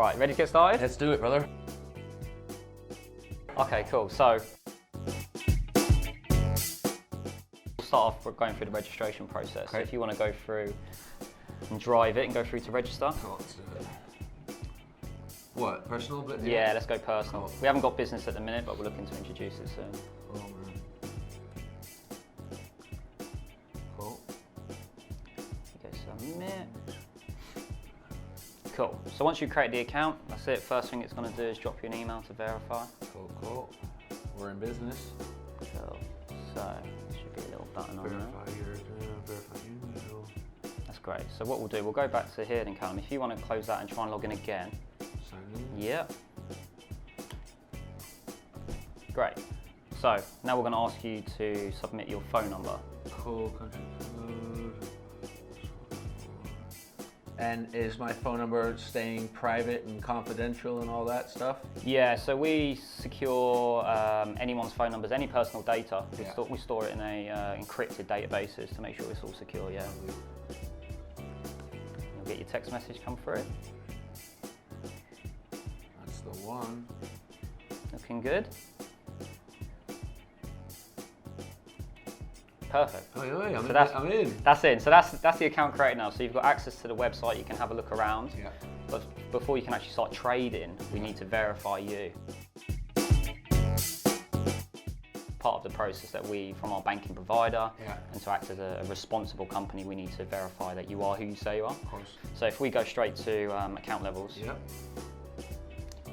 Right, ready to get started? Let's do it, brother. Okay, cool. So we'll start off with going through the registration process. So if you want to go through and drive it and go through to register. Cool, let's do it. What, personal bit? Yeah, let's go personal. Cool. We haven't got business at the minute, but we're looking to introduce it soon. Oh, man. Cool. Okay, submit. Cool. So once you create the account, that's it. First thing it's going to do is drop you an email to verify. Cool, cool. We're in business. Cool. So there should be a little button on there. Verify email. That's great. So what we'll do, we'll go back to here then, Calum. If you want to close that and try and log in again. Sign in. Yeah. Great. So now we're going to ask you to submit your phone number. Cool, country code. And is my phone number staying private and confidential and all that stuff? Yeah, so we secure anyone's phone numbers, any personal data. We store it in a encrypted databases to make sure it's all secure, yeah. You'll get your text message come through. That's the one. Looking good. Perfect. Oh, yeah, I'm in. That's in. So that's the account created now. So you've got access to the website. You can have a look around. Yeah. But before you can actually start trading, we need to verify you. Part of the process that we, from our banking provider, and to act as a responsible company, we need to verify that you are who you say you are. Of course. So if we go straight to account levels. Yep.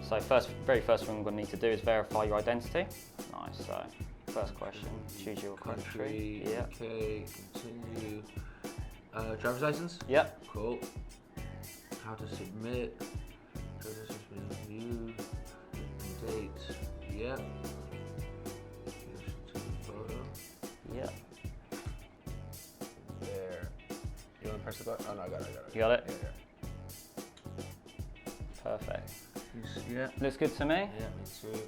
So very first thing we're going to need to do is verify your identity. Nice. So first question, choose your country. Yeah. Okay, continue. Driver's license? Yep. Cool. How to submit. View. Date. Yep. Photo. Yep. There. You want to press the button? Oh no, I got it. You got it? Yeah. Perfect. Yeah. Looks good to me. Yeah, me too.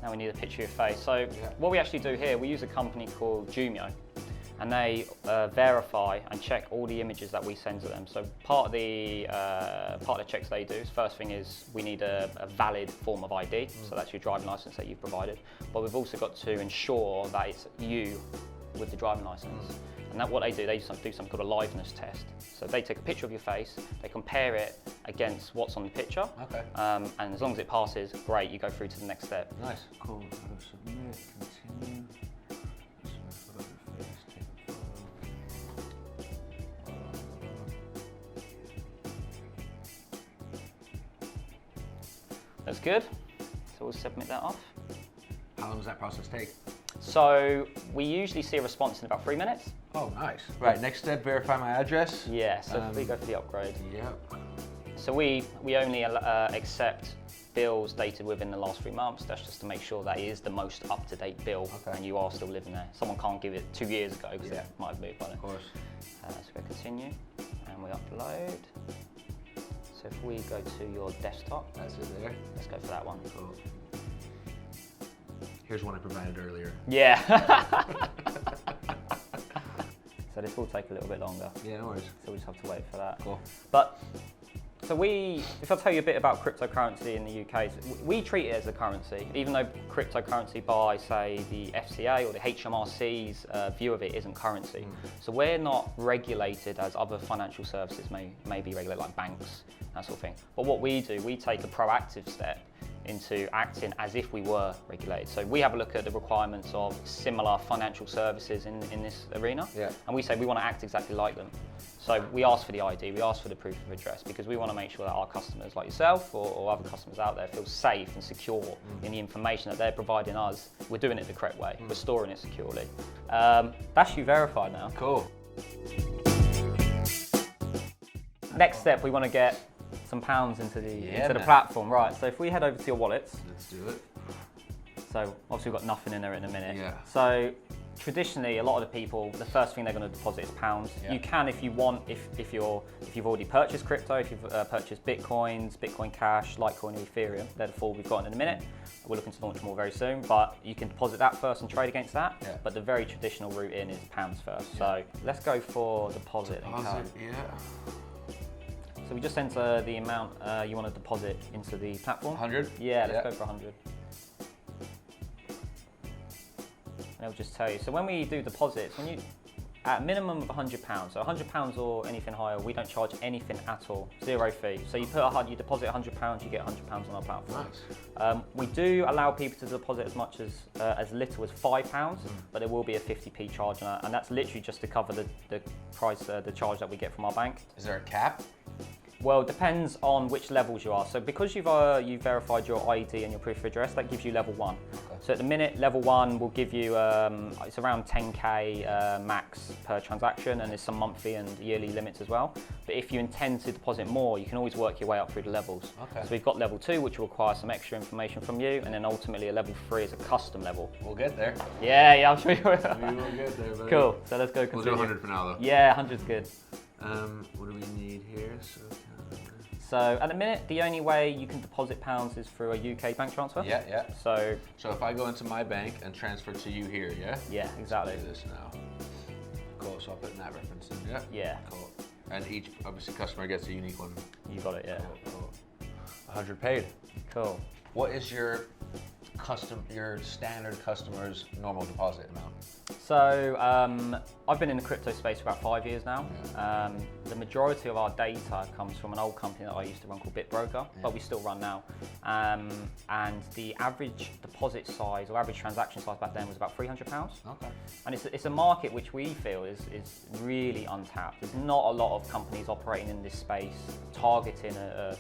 Now we need a picture of your face. So what we actually do here, we use a company called Jumio, and they verify and check all the images that we send to them. So part of the checks they do is, first thing is we need a valid form of ID. So that's your driving license that you've provided. But we've also got to ensure that it's you with the driving license. And that what they do something called a liveness test. So they take a picture of your face, they compare it against what's on the picture. Okay. And as long as it passes, great, you go through to the next step. Nice. Cool. Submit, continue. Photo of your face, take a photo. That's good. So we'll submit that off. How long does that process take? So we usually see a response in about 3 minutes. Oh, nice. Right, next step, verify my address. Yeah, so if we go for the upgrade. Yep. So we only accept bills dated within the last 3 months. That's just to make sure that it is the most up-to-date bill and you are still living there. Someone can't give it 2 years ago because it might have moved by then. Of course. So we continue and we upload. So if we go to your desktop. That's it there. Let's go for that one. Cool. Here's one I provided earlier. Yeah. So this will take a little bit longer. Yeah, no worries. So we just have to wait for that. Cool. But so if I tell you a bit about cryptocurrency in the UK, we treat it as a currency, even though cryptocurrency by, say, the FCA or the HMRC's view of it isn't currency. So we're not regulated as other financial services may be regulated, like banks, that sort of thing. But what we do, we take a proactive step into acting as if we were regulated. So we have a look at the requirements of similar financial services in this arena, and we say we want to act exactly like them. So we ask for the ID, we ask for the proof of address, because we want to make sure that our customers like yourself or other customers out there feel safe and secure in the information that they're providing us. We're doing it the correct way, we're storing it securely. That's you verified now. Cool. Next step, we want to get some pounds into the platform. Right, so if we head over to your wallets. Let's do it. So obviously we've got nothing in there in a minute. Yeah. So traditionally, a lot of the people, the first thing they're going to deposit is pounds. Yeah. You can, if you want, if you've already purchased crypto, if you've purchased Bitcoins, Bitcoin Cash, Litecoin, or Ethereum. They're the four we've got in a minute. We're looking to launch more very soon, but you can deposit that first and trade against that. Yeah. But the very traditional route in is pounds first. Yeah. So let's go for deposit. Deposit, yeah. So we just enter the amount you want to deposit into the platform. 100? Yeah, let's go for 100. And it'll just tell you. So when we do deposits, at a minimum of £100, so £100 or anything higher, we don't charge anything at all, 0 fee. So you deposit £100, you get £100 on our platform. Nice. We do allow people to deposit as much as little as £5, but there will be a 50p charge on that, and that's literally just to cover the price, the charge that we get from our bank. Is there a cap? Well, it depends on which levels you are. So because you've verified your ID and your proof of address, that gives you level 1. Okay. So at the minute, level 1 will give you, it's around 10k max per transaction, and there's some monthly and yearly limits as well. But if you intend to deposit more, you can always work your way up through the levels. Okay. So we've got level 2, which will require some extra information from you, and then ultimately a level 3 is a custom level. We'll get there. Yeah, I'm sure you will. We will get there, buddy. Cool, so let's go continue. We'll do 100 for now, though. Yeah, 100's good. What do we need here? So at the minute, the only way you can deposit pounds is through a UK bank transfer. Yeah, yeah. So if I go into my bank and transfer to you here, yeah? Yeah, exactly. Let's do this now. Cool, so I'll put that reference in, yeah? Yeah. Cool. And each, obviously, customer gets a unique one. You got it, yeah. Cool. 100 paid. Cool. What is your standard customer's normal deposit amount? So I've been in the crypto space for about 5 years now. Yeah. The majority of our data comes from an old company that I used to run called Bitbroker, but we still run now. And the average deposit size or average transaction size back then was about £300. Okay. And it's a market which we feel is really untapped. There's not a lot of companies operating in this space targeting a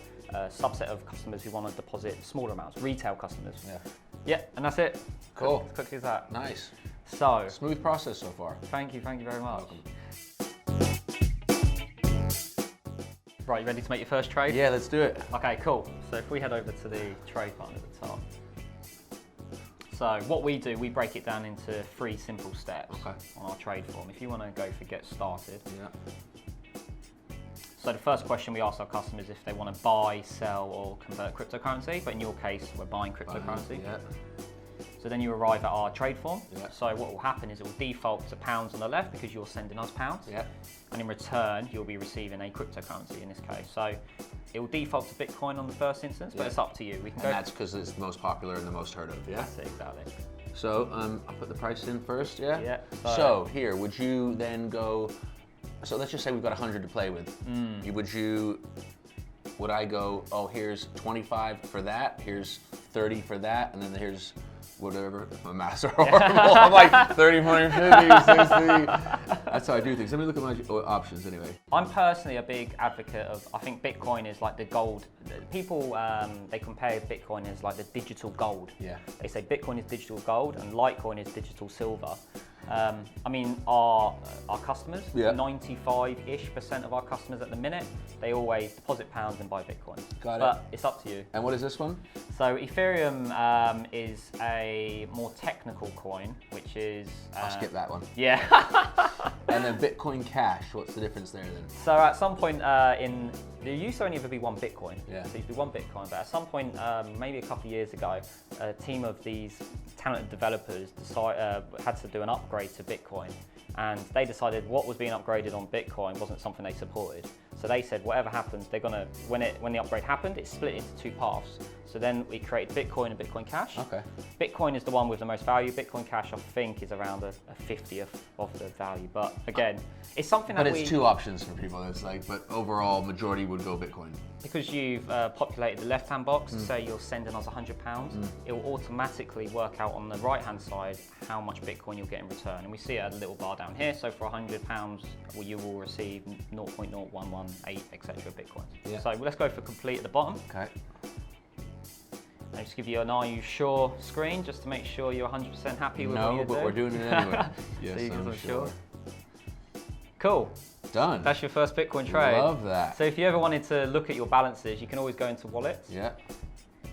subset of customers who want to deposit smaller amounts, retail customers. Yeah. Yeah, and that's it. Cool. As quickly as that. Nice. So. Smooth process so far. Thank you very much. Right, you ready to make your first trade? Yeah, let's do it. Okay, cool. So if we head over to the trade button at the top. So what we do, we break it down into 3 simple steps on our trade form. If you want to go for get started. Yeah. So the first question we ask our customers is if they want to buy, sell, or convert cryptocurrency, but in your case, we're buying cryptocurrency. Yeah. So then you arrive at our trade form. Yeah. So what will happen is it will default to pounds on the left because you're sending us pounds. Yeah. And in return, you'll be receiving a cryptocurrency in this case. So it will default to Bitcoin on the first instance, but it's up to you. We can that's because it's the most popular and the most heard of, yeah? That's it, exactly. So I'll put the price in first, yeah? Yeah. So here, would you then go, so let's just say we've got 100 to play with. Would I go, oh, here's 25 for that, here's 30 for that, and then here's whatever, my maths are horrible. I'm like 30, 40, 50, 60. That's how I do things. Let me look at my options anyway. I'm personally a big advocate of, I think Bitcoin is like the gold. People, they compare Bitcoin as like the digital gold. Yeah. They say Bitcoin is digital gold and Litecoin is digital silver. I mean, our customers, 95-ish% of our customers at the minute, they always deposit pounds and buy Bitcoin. Got it. But it's up to you. And what is this one? So Ethereum is a more technical coin, which is... I'll skip that one. Yeah. And then Bitcoin Cash, what's the difference there then? So at some point there used to only ever be one Bitcoin. Yeah. So it used to be one Bitcoin, but at some point, maybe a couple of years ago, a team of these talented developers had to do an upgrade to Bitcoin. And they decided what was being upgraded on Bitcoin wasn't something they supported. So they said whatever happens, they're gonna, when the upgrade happened, it split into 2 paths. So then we created Bitcoin and Bitcoin Cash. Okay. Bitcoin is the one with the most value. Bitcoin Cash, I think, is around a 50th of the value. But again, it's something that it's 2 options for people. It's like, but overall, majority would go Bitcoin. Because you've populated the left-hand box, say you're sending us £100, it will automatically work out on the right-hand side how much Bitcoin you'll get in return. And we see it at a little bar down here. So for £100, you will receive 0.0118, etc. Bitcoins. Yeah. So let's go for complete at the bottom. Okay. I'll just give you an "Are you sure?" screen just to make sure you're 100% happy with what you're doing. No, but we're doing it anyway. Yes, so I'm sure. Cool. Done. That's your first Bitcoin trade. Love that. So if you ever wanted to look at your balances, you can always go into wallets. Yeah.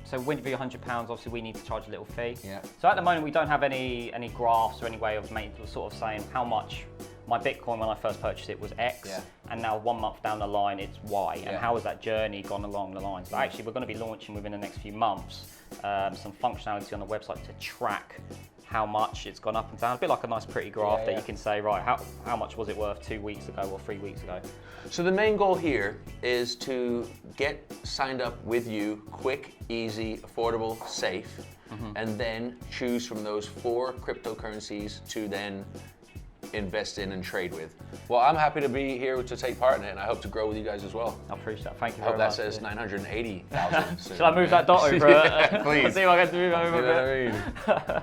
So when you do £100, obviously we need to charge a little fee. Yeah. So at the moment we don't have any graphs or any way of sort of saying how much my Bitcoin when I first purchased it was X, and now 1 month down the line it's Y, and how has that journey gone along the lines? But actually we're going to be launching within the next few months some functionality on the website to track how much it's gone up and down. A bit like a nice pretty graph Yeah, that yeah. you can say, right, how much was it worth 2 weeks ago or 3 weeks ago? So the main goal here is to get signed up with you, quick, easy, affordable, safe, and then choose from those 4 cryptocurrencies to then invest in and trade with. Well, I'm happy to be here to take part in it, and I hope to grow with you guys as well. I appreciate that. Thank you I very hope much. that says 980,000. Shall I move that dot over? Yeah, please. See if I can move it over You know a what bit. I mean?